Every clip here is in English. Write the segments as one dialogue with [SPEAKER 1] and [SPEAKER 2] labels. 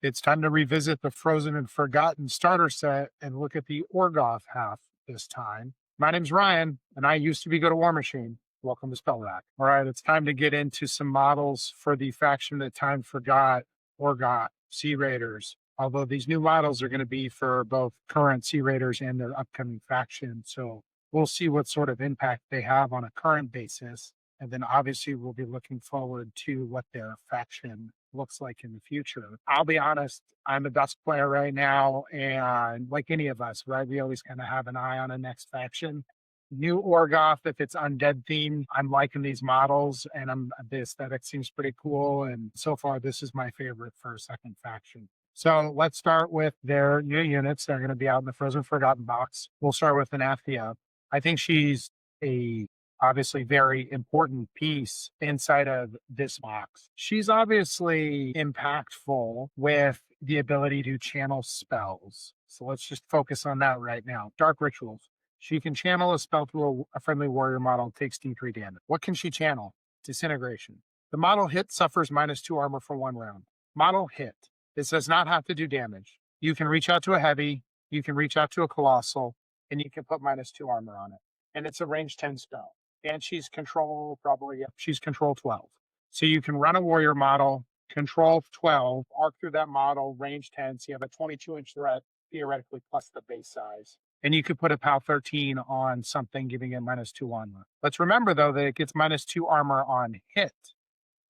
[SPEAKER 1] It's time to revisit the Frozen and Forgotten starter set and look at the Orgoth half this time. My name's Ryan, and I used to be good at War Machine. Welcome to Spellback. All right, it's time to get into some models for the faction that time forgot, Orgoth, Sea Raiders. Although these new models are going to be for both current Sea Raiders and their upcoming faction. So we'll see what sort of impact they have on a current basis. And then obviously we'll be looking forward to what their faction looks like in the future. I'll be honest, I'm a Dusk player right now, and like any of us, right, we always kind of have an eye on a next faction. New Orgoth, if it's undead themed, I'm liking these models, and the aesthetic seems pretty cool. And so far, this is my favorite for a second faction. So let's start with their new units. They're going to be out in the Frozen Forgotten box. We'll start with Anathia. I think she's a obviously very important piece inside of this box. She's obviously impactful with the ability to channel spells. So let's just focus on that right now. Dark Rituals. She can channel a spell through a friendly warrior model, takes D3 damage. What can she channel? Disintegration. The model hit suffers -2 armor for 1 round. Model hit. This does not have to do damage. You can reach out to a heavy, you can reach out to a colossal, and you can put -2 armor on it. And it's a range 10 spell. And she's control she's control 12. So you can run a warrior model, control 12, arc through that model, range 10. So you have a 22-inch threat, theoretically, plus the base size. And you could put a POW 13 on something, giving it -2 armor. Let's remember, though, that it gets -2 armor on hit,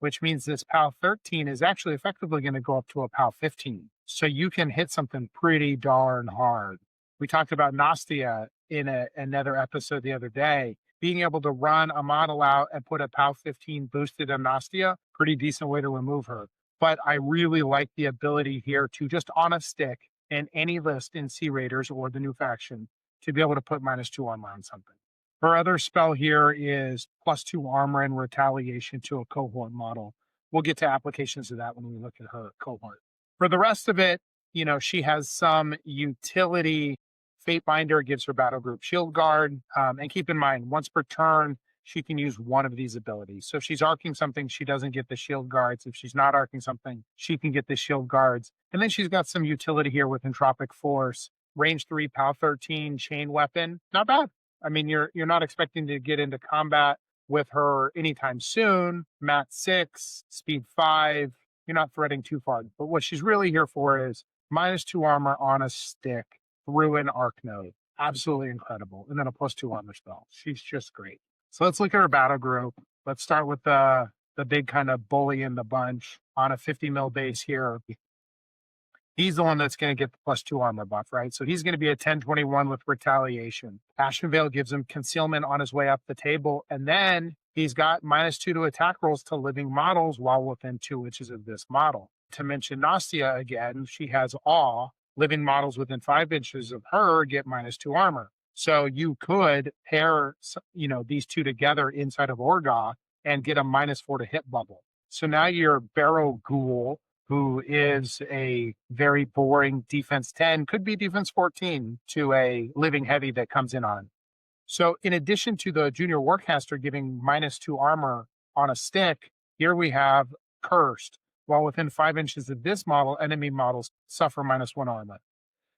[SPEAKER 1] which means this POW 13 is actually effectively going to go up to a POW 15. So you can hit something pretty darn hard. We talked about Anathia in another episode the other day. Being able to run a model out and put a POW 15 boosted Anathia, pretty decent way to remove her. But I really like the ability here to just on a stick in any list in Sea Raiders or the new faction to be able to put -2 armor on something. Her other spell here is +2 armor and retaliation to a cohort model. We'll get to applications of that when we look at her cohort. For the rest of it, she has some utility. Fate Binder gives her battle group shield guard. And keep in mind, once per turn, she can use one of these abilities. So if she's arcing something, she doesn't get the shield guards. If she's not arcing something, she can get the shield guards. And then she's got some utility here with Entropic Force, range 3, POW 13, chain weapon. Not bad. I mean, you're not expecting to get into combat with her anytime soon. Mat 6, speed 5. You're not threading too far. But what she's really here for is -2 armor on a stick through an arc node. Absolutely incredible. And then a +2 armor spell. She's just great. So let's look at her battle group. Let's start with the big kind of bully in the bunch on a 50 mil base here. He's the one that's going to get the +2 armor buff, right? So he's going to be a 10/21 with retaliation. Ashen Veil gives him concealment on his way up the table. And then he's got -2 to attack rolls to living models while within 2 inches of this model. To mention Anathia again, she has awe. Living models within 5 inches of her get -2 armor. So you could pair, these two together inside of Orgoth and get a -4 to hit bubble. So now your Barrow Ghoul, who is a very boring defense 10, could be defense 14 to a living heavy that comes in on. So in addition to the Junior Warcaster giving -2 armor on a stick, here we have Cursed. While within 5 inches of this model, enemy models suffer -1 armor.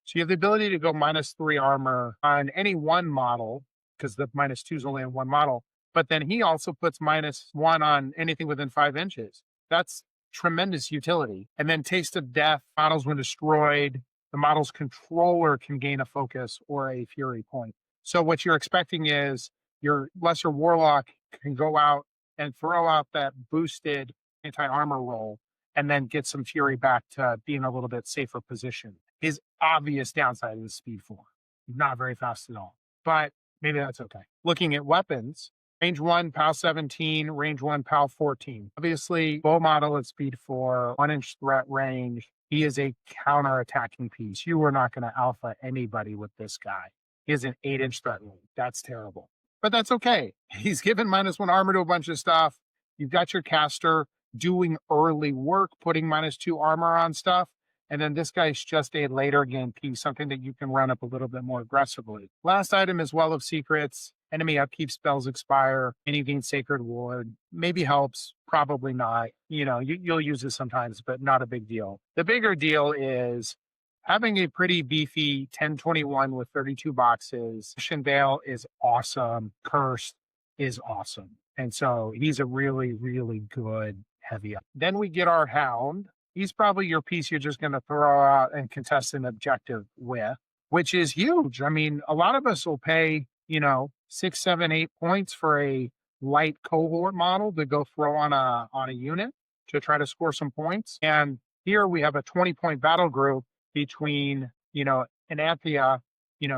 [SPEAKER 1] So you have the ability to go -3 armor on any one model, because the -2 is only on one model, but then he also puts -1 on anything within 5 inches. That's tremendous utility. And then Taste of Death, models when destroyed, the model's controller can gain a focus or a fury point. So what you're expecting is your Lesser Warlock can go out and throw out that boosted anti-armor roll and then get some fury back to be in a little bit safer position. His obvious downside is speed 4. Not very fast at all, but maybe that's okay. Looking at weapons, range 1, POW 17, range 1, POW 14. Obviously, bow model at speed 4, 1-inch threat range. He is a counter-attacking piece. You are not going to alpha anybody with this guy. He has an 8-inch threat range. That's terrible, but that's okay. He's given -1 armor to a bunch of stuff. You've got your caster doing early work, putting -2 armor on stuff. And then this guy's just a later game piece, something that you can run up a little bit more aggressively. Last item is Well of Secrets. Enemy upkeep spells expire, and you gain Sacred Ward. Maybe helps, probably not. You'll use this sometimes, but not a big deal. The bigger deal is having a pretty beefy 1021 with 32 boxes. Ashen Veil is awesome. Cursed is awesome. And so he's a really, really good heavy up. Then we get our Hound. He's probably your piece you're just going to throw out and contest an objective with, which is huge. I mean, a lot of us will pay, 6, 7, 8 points for a light cohort model to go throw on a unit to try to score some points. And here we have a 20-point battle group between, Anathia,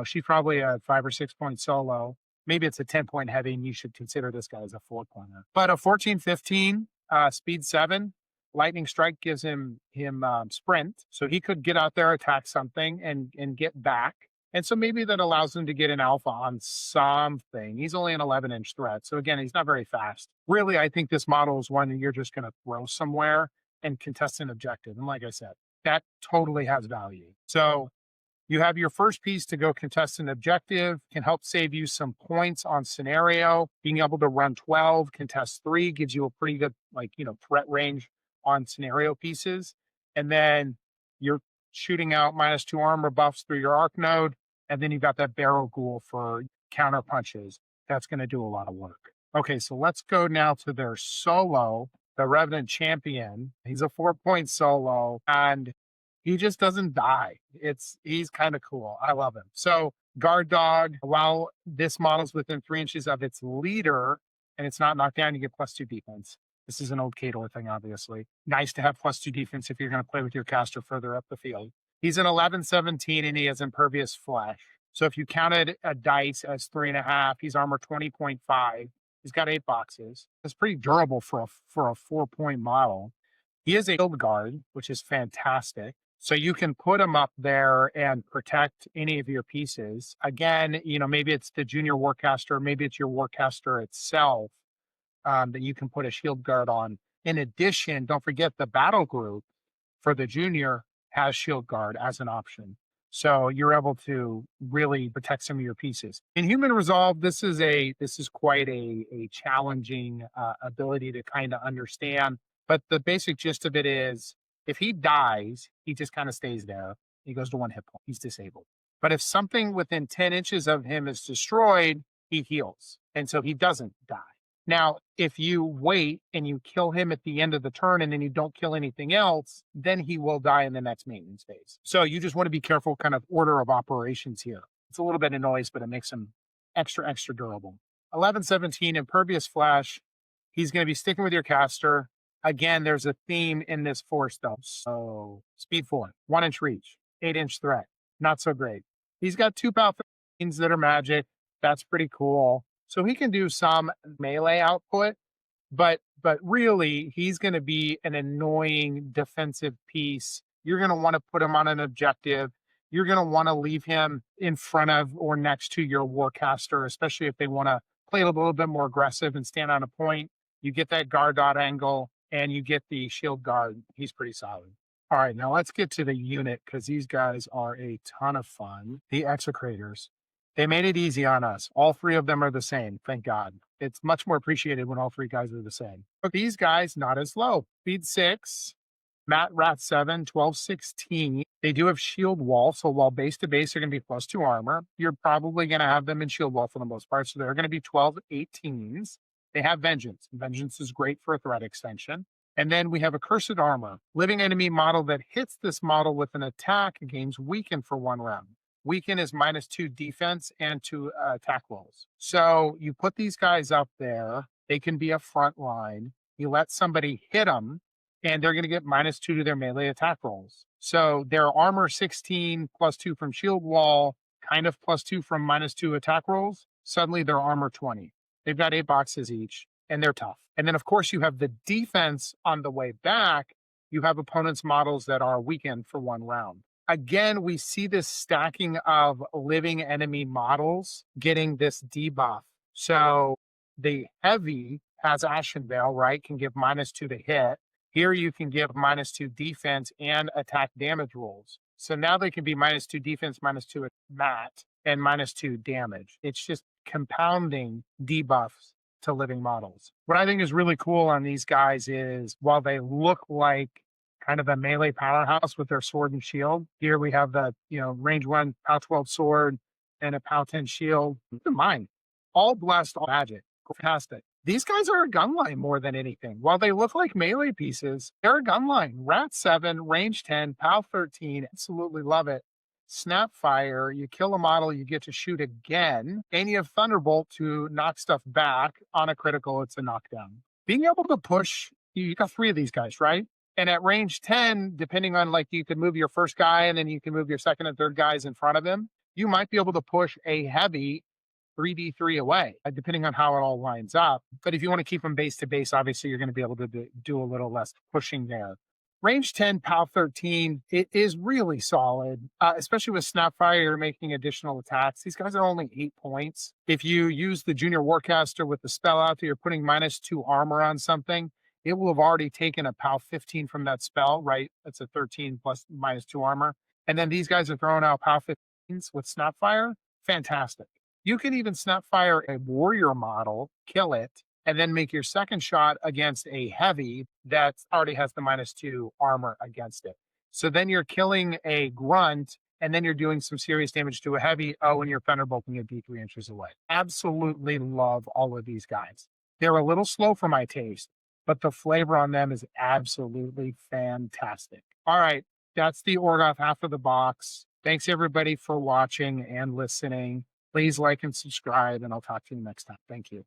[SPEAKER 1] she's probably a 5 or 6 point solo. Maybe it's a 10-point heavy, and you should consider this guy as a 4-pointer. But a 14, 15, speed 7, lightning strike gives him sprint, so he could get out there, attack something, and get back. And so maybe that allows him to get an alpha on something. He's only an 11-inch threat, so again, he's not very fast. Really, I think this model is one that you're just going to throw somewhere and contest an objective. And like I said, that totally has value. So you have your first piece to go contest an objective, can help save you some points on scenario. Being able to run 12, contest 3 gives you a pretty good, threat range on scenario pieces. And then you're shooting out -2 armor buffs through your arc node. And then you've got that barrel ghoul for counter punches. That's going to do a lot of work. Okay, so let's go now to their solo, the Revenant champion. He's a 4-point solo, and he just doesn't die. He's kind of cool. I love him. So guard dog, while this model's within 3 inches of its leader and it's not knocked down, you get +2 defense. This is an old Kador thing, obviously. Nice to have +2 defense if you're going to play with your caster further up the field. He's an 11-17 and he has impervious flesh. So if you counted a dice as 3.5, he's armor 20.5. He's got 8 boxes. It's pretty durable for a 4-point model. He is a shield guard, which is fantastic. So you can put him up there and protect any of your pieces. Again, maybe it's the junior warcaster, maybe it's your warcaster itself that you can put a shield guard on. In addition, don't forget the battle group for the junior has shield guard as an option. So you're able to really protect some of your pieces. In Human Resolve, this is quite a challenging ability to kind of understand. But the basic gist of it is, if he dies, he just kind of stays there. He goes to 1 hit point. He's disabled. But if something within 10 inches of him is destroyed, he heals. And so he doesn't die. Now, if you wait and you kill him at the end of the turn and then you don't kill anything else, then he will die in the next maintenance phase. So you just want to be careful kind of order of operations here. It's a little bit of noise, but it makes him extra, extra durable. 11-17, impervious flash. He's going to be sticking with your caster. Again, there's a theme in this force, though. So speed 4, 1-inch reach, 8-inch threat. Not so great. He's got 2 power 15s that are magic. That's pretty cool. So he can do some melee output, but really he's going to be an annoying defensive piece. You're going to want to put him on an objective. You're going to want to leave him in front of or next to your warcaster, especially if they want to play a little bit more aggressive and stand on a point. You get that guard dot angle and you get the shield guard. He's pretty solid. All right, now let's get to the unit because these guys are a ton of fun. The Execrators. They made it easy on us. All 3 of them are the same, thank God. It's much more appreciated when all 3 guys are the same. But these guys, not as low. Speed 6, Mat Rat 7, 12-16. They do have shield wall, so while base to base are going to be +2 armor, you're probably going to have them in shield wall for the most part, so they're going to be 12-18s. They have Vengeance. Vengeance is great for a threat extension. And then we have a Cursed Armor. Living enemy model that hits this model with an attack gains Weaken for 1 round. Weaken is -2 defense and 2 attack rolls. So you put these guys up there. They can be a front line. You let somebody hit them, and they're going to get -2 to their melee attack rolls. So their armor 16 +2 from shield wall, kind of +2 from -2 attack rolls. Suddenly they're armor 20. They've got 8 boxes each, and they're tough. And then, of course, you have the defense on the way back. You have opponents' models that are weakened for 1 round. Again, we see this stacking of living enemy models getting this debuff. So the heavy has Ashen Veil, right? Can give -2 to hit. Here you can give -2 defense and attack damage rolls. So now they can be -2 defense, -2 mat, and -2 damage. It's just compounding debuffs to living models. What I think is really cool on these guys is while they look like kind of a melee powerhouse with their sword and shield, here we have the, range 1 POW 12 sword and a POW 10 shield. Keep in mind, all blessed, all magic. Fantastic. These guys are a gunline more than anything. While they look like melee pieces, they're a gunline. Rat 7, range 10, POW 13. Absolutely love it. Snapfire, you kill a model, you get to shoot again, and you have Thunderbolt to knock stuff back. On a critical, it's a knockdown. Being able to push, you got 3 of these guys, right? And at range 10, depending on you could move your first guy and then you can move your second and third guys in front of him, you might be able to push a heavy 3v3 away, depending on how it all lines up. But if you want to keep them base to base, obviously you're going to be able to do a little less pushing there. Range 10, POW 13, it is really solid, especially with Snapfire making additional attacks. These guys are only 8 points. If you use the Junior Warcaster with the spell out that you're putting -2 armor on something, it will have already taken a POW 15 from that spell, right? That's a 13 plus -2 armor. And then these guys are throwing out POW 15s with Snapfire. Fantastic. You can even Snapfire a warrior model, kill it, and then make your second shot against a heavy that already has the -2 armor against it. So then you're killing a grunt, and then you're doing some serious damage to a heavy. Oh, and you're thunderbolting it 3 inches away. Absolutely love all of these guys. They're a little slow for my taste, but the flavor on them is absolutely fantastic. All right, that's the Orgoth half of the box. Thanks everybody for watching and listening. Please like and subscribe, and I'll talk to you next time. Thank you.